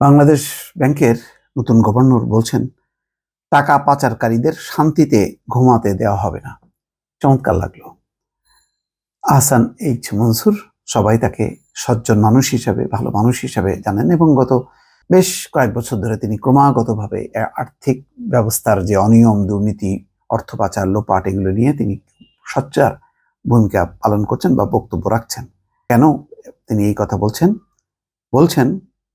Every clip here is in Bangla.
বাংলাদেশ ব্যাংকের নতুন গভর্নর বলছেন টাকা পাচারকারীদের শান্তিতে ঘুমাতে দেওয়া হবে না। চমৎকার লাগলো। আহসান এইচ মনসুর, সবাই তাকে সজ্জন মানুষ হিসাবে, ভালো মানুষ হিসাবে জানেন এবং গত বেশ কয়েক বছর ধরে তিনি ক্রমাগতভাবে আর্থিক ব্যবস্থার যে অনিয়ম, দুর্নীতি, অর্থ পাচার, লোপাট এগুলো নিয়ে তিনি সোচ্চার ভূমিকা পালন করছেন বা বক্তব্য রাখছেন। কেন তিনি এই কথা বলছেন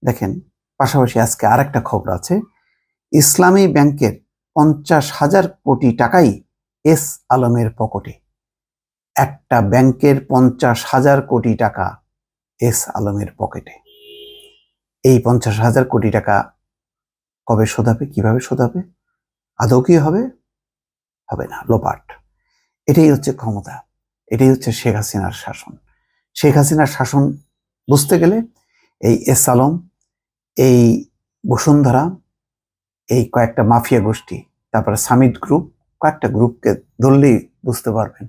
দেখেন। পাশাপাশি আজকে আরেকটা খবর আছে, ইসলামী ব্যাংকের 50,000 কোটি টাকাই এস আলমের পকেটে। একটা ব্যাংকের 50,000 কোটি টাকা এস আলমের পকেটে। এই 50,000 কোটি টাকা কবে শোধাবে, কিভাবে শোধাবে, আদৌ কি হবে? হবে না, লোপাট। এটাই হচ্ছে ক্ষমতা, এটাই হচ্ছে শেখ হাসিনার শাসন। শেখ হাসিনার শাসন বুঝতে গেলে এই এস আলম, এই বসুন্ধরা, এই কয়েকটা মাফিয়া গোষ্ঠী, তারপরে সামিট গ্রুপ, কয়েকটা গ্রুপকে ধরলেই বুঝতে পারবেন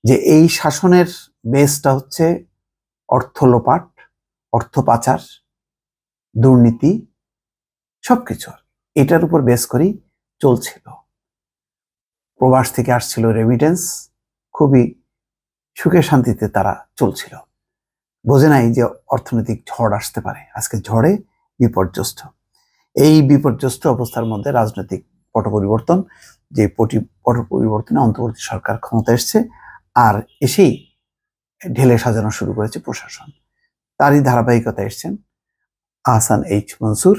যে এই শাসনের বেসটা হচ্ছে অর্থ লোপাট, অর্থ পাচার, দুর্নীতি, সবকিছু এটার উপর বেস করেই চলছিল। প্রবাস থেকে আসছিল রেমিটেন্স, খুবই সুখে শান্তিতে তারা চলছিল। বোঝে নাই যে অর্থনৈতিক ঝড় আসতে পারে। আজকে ঝড়ে বিপর্যস্ত। এই বিপর্যস্ত অবস্থার মধ্যে রাজনৈতিক পট পরিবর্তন, যে পট পরিবর্তনে অন্তর্বর্তী সরকার ক্ষমতা এসছে, আর এসেই ঢেলে সাজানো শুরু করেছে প্রশাসন। তারই ধারাবাহিকতা এসছেন আহসান এইচ মনসুর,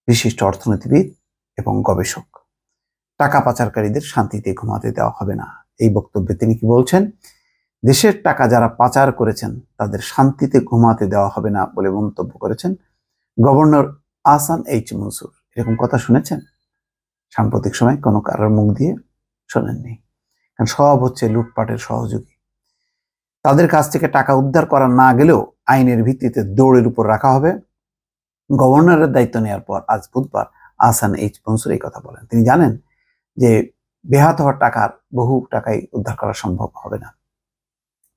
বিশিষ্ট অর্থনীতিবিদ এবং গবেষক। টাকা পাচারকারীদের শান্তিতে ঘুমাতে দেওয়া হবে না, এই বক্তব্যে তিনি কি বলছেন? দেশের টাকা যারা পাচার করেছেন তাদের শান্তিতে ঘুমাতে দেওয়া হবে না বলে মন্তব্য করেছেন গভর্নর আহসান এইচ মনসুর। এরকম কথা শুনেছেন সাম্প্রতিক সময়? কোনো কারোর মুখ দিয়ে শোনেননি, কারণ সব হচ্ছে লুটপাটের সহযোগী। তাদের কাছ থেকে টাকা উদ্ধার করা না গেলেও আইনের ভিত্তিতে দৌড়ের উপর রাখা হবে। গভর্নরের দায়িত্ব নেওয়ার পর আজ বুধবার আহসান এইচ মনসুর এই কথা বলেন। তিনি জানেন যে বেহাত হওয়ার টাকার বহু টাকাই উদ্ধার করা সম্ভব হবে না।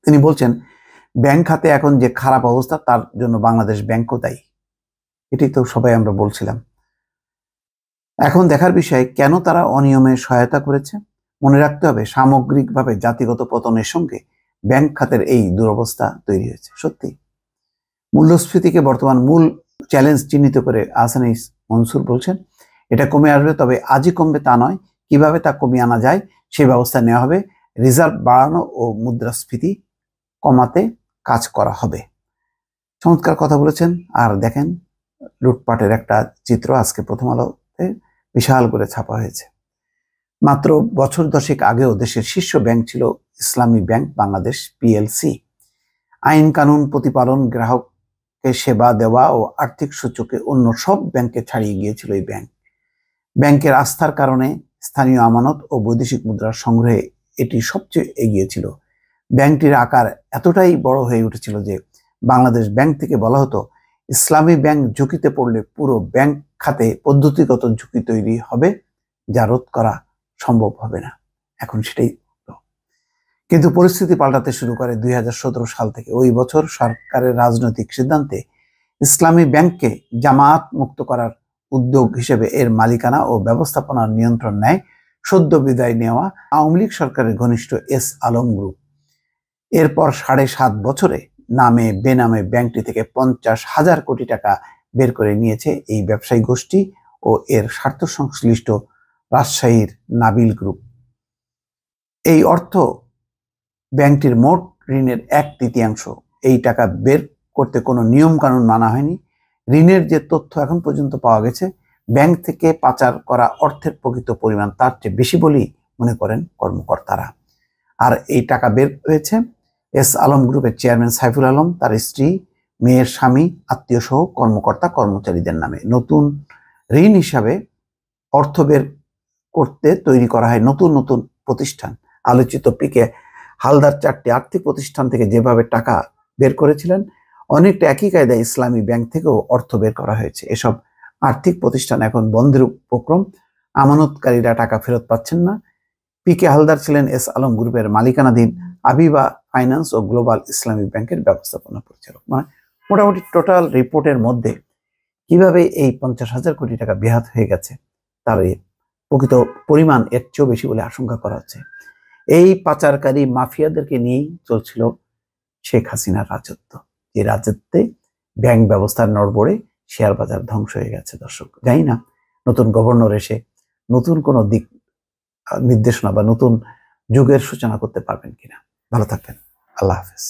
তিনি বলছেন ব্যাংক খাতে এখন যে খারাপ অবস্থা তার জন্য বাংলাদেশ ব্যাংকও দায়ী। এটাই তো সবাই আমরা বলছিলাম। এখন দেখার বিষয় কেন তারা অনিয়মে সহায়তা করেছে। মনে রাখতে হবে সামগ্রিকভাবে জাতিগত পতনের সঙ্গে ব্যাংক খাতের এই দুরবস্থা তৈরি হয়েছে। সত্যি মূল্যস্ফীতিকে বর্তমান মূল চ্যালেঞ্জ চিহ্নিত করে আহসান এইচ মনসুর বলছেন এটা কমে আসবে, তবে আজই কমবে তা নয়। কিভাবে তা কমিয়ে আনা যায় সেই ব্যবস্থা নেওয়া হবে। রিজার্ভ বাড়ানো ও মুদ্রাস্ফীতি কমাতে কাজ করা হবে। চমৎকার কথা বলেছেন। আর দেখেন লুটপাটের একটা চিত্র আজকে প্রথম আলোতে বিশাল করে ছাপা হয়েছে। মাত্র বছর দশেক আগেও দেশের শীর্ষ ব্যাংক ছিল ইসলামী ব্যাংক বাংলাদেশ পিএলসি। আইন কানুন প্রতিপালন, গ্রাহককে সেবা দেওয়া ও আর্থিক সূচকে অন্য সব ব্যাংকে ছাড়িয়ে গিয়েছিল এই ব্যাংক। ব্যাংকের আস্থার কারণে স্থানীয় আমানত ও বৈদেশিক মুদ্রার সংগ্রহে এটি সবচেয়ে এগিয়ে ছিল। ব্যাংকটির আকার এতটাই বড় হয়ে উঠেছিল যে বাংলাদেশ ব্যাংক থেকে বলা হতো ইসলামী ব্যাংক ঝুঁকিতে পড়লে পুরো ব্যাংক খাতে পদ্ধতিগত ঝুঁকি তৈরি হবে, যা রোধ করা সম্ভব হবে না। এখন সেটাই। কিন্তু পরিস্থিতি পাল্টাতে শুরু করে 2017 সাল থেকে। ওই বছর সরকারের রাজনৈতিক সিদ্ধান্তে ইসলামী ব্যাংককে জামায়াত মুক্ত করার উদ্যোগ হিসেবে এর মালিকানা ও ব্যবস্থাপনার নিয়ন্ত্রণ নেয় সদ্য বিদায় নেওয়া আওয়ামী লীগ সরকারের ঘনিষ্ঠ এস আলম গ্রুপ। এরপর 7.5 বছরে নামে বেনামে ব্যাংকটি থেকে 50,000 কোটি টাকা বের করে নিয়েছে এই ব্যবসায়ী গোষ্ঠী ও এর স্বার্থ সংশ্লিষ্ট রাজশাহীর নাবিল গ্রুপ। এই অর্থ ব্যাংকটির মোট ঋণের 1/3। এই টাকা বের করতে কোনো নিয়ম কানুন মানা হয়নি। ঋণের যে তথ্য এখন পর্যন্ত পাওয়া গেছে, ব্যাংক থেকে পাচার করা অর্থের প্রকৃত পরিমাণ তার চেয়ে বেশি বলেই মনে করেন কর্মকর্তারা। আর এই টাকা বের হয়েছে এস আলম গ্রুপের চেয়ারম্যান সাইফুল আলম, তার স্ত্রী, মেয়ের স্বামী, আত্মীয় সহ কর্মকর্তা কর্মচারীদের নামে। নতুন ঋণ হিসাবে অর্থ বের করতে তৈরি করা হয় নতুন নতুন প্রতিষ্ঠান। আলোচিত পিকে হালদার 4টি আর্থিক প্রতিষ্ঠান থেকে যেভাবে টাকা বের করেছিলেন, অনেকটা একই কায়দায় ইসলামী ব্যাংক থেকেও অর্থ বের করা হয়েছে। এসব আর্থিক প্রতিষ্ঠান এখন বন্ধের উপক্রম। আমানতকারীরা টাকা ফেরত পাচ্ছেন না। পিকে হালদার ছিলেন এস আলম গ্রুপের মালিকানাধীন আবিবা ফাইন্যান্স ও গ্লোবাল ইসলামী ব্যাংকের ব্যবস্থাপনা পরিচালক। মানে মোটামুটি টোটাল রিপোর্টের মধ্যে কিভাবে এই 50,000 কোটি টাকা বেহাত হয়ে গেছে তার এই প্রকৃত পরিমাণ এর চেয়েও বেশি বলে আশঙ্কা করা হচ্ছে। এই পাচারকারী মাফিয়াদেরকে নিয়েই চলছিল শেখ হাসিনার রাজত্ব, যে রাজত্বে ব্যাংক ব্যবস্থার নড়বড়ে শেয়ার বাজার ধ্বংস হয়ে গেছে। দর্শক, জানি না নতুন গভর্নর এসে নতুন কোনো দিক নির্দেশনা বা নতুন যুগের সূচনা করতে পারবেন কিনা। ভালো থাকবেন। আল্লাহ হাফেজ।